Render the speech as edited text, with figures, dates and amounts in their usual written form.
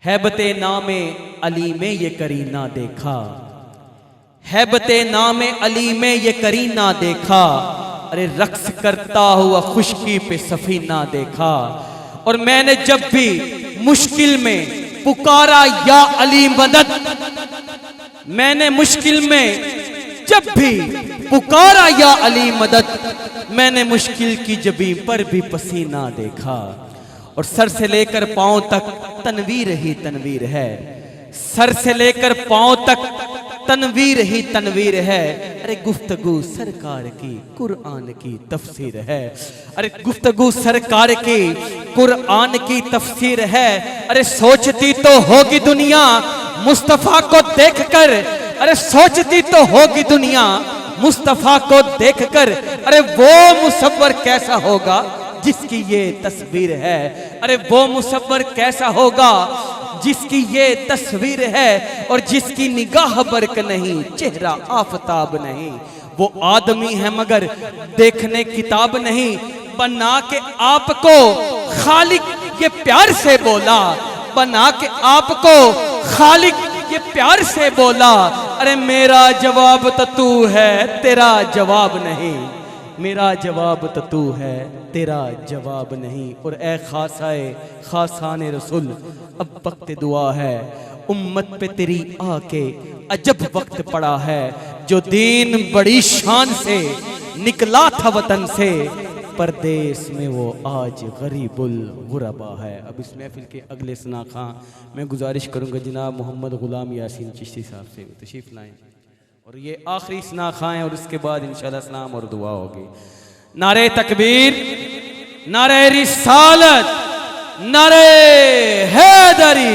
हैबते नामे अली में ये करीना देखा, हैबते नामे अली में ये करीना देखा। अरे रक्स करता हुआ खुशकी पे सफीना देखा। और मैंने जब भी मुश्किल में पुकारा या अली मदद, मैंने मुश्किल में जब भी पुकारा या अली मदद, मैंने मुश्किल की जबी पर भी पसीना देखा। और सर से लेकर पांव तक तनवीर ही तनवीर है, सर से लेकर पांव तक तनवीर ही तनवीर है। अरे गुफ्तगू सरकार की कुरान की तफसीर है, अरे गुफ्तगू सरकार की कुरान की तफसीर है। अरे सोचती तो होगी दुनिया मुस्तफा को देखकर, अरे सोचती तो होगी दुनिया मुस्तफा को देखकर। अरे वो मुसव्वर कैसा होगा जिसकी ये तस्वीर है, अरे वो मुसव्वर कैसा होगा जिसकी ये तस्वीर है। और जिसकी निगाह बरक नहीं, चेहरा आफताब नहीं। वो आदमी है मगर देखने किताब नहीं। बना के आपको खालिक ये प्यार से बोला, बना के आपको खालिक ये प्यार से बोला। अरे मेरा जवाब तो तू है, तेरा जवाब नहीं। मेरा जवाब तो तू है, तेरा जवाब नहीं। और ए खासाए खासाने रसूल, अब वक्त दुआ है, उम्मत पे तेरी आके अजब वक्त पड़ा है। जो दीन बड़ी शान से निकला था वतन से, परदेश में वो आज गरीबुल गुरबा है। अब इस महफिल के अगले सना खां मैं गुजारिश करूंगा जनाब मोहम्मद गुलाम यासीन चिश्ती साहब से तशरीफ लाएं। और ये आखिरी सना खां है और उसके बाद इंशाल्लाह सलाम और दुआ होगी। नारे तकबीर, नारे रिसालत, नारे हैदरी।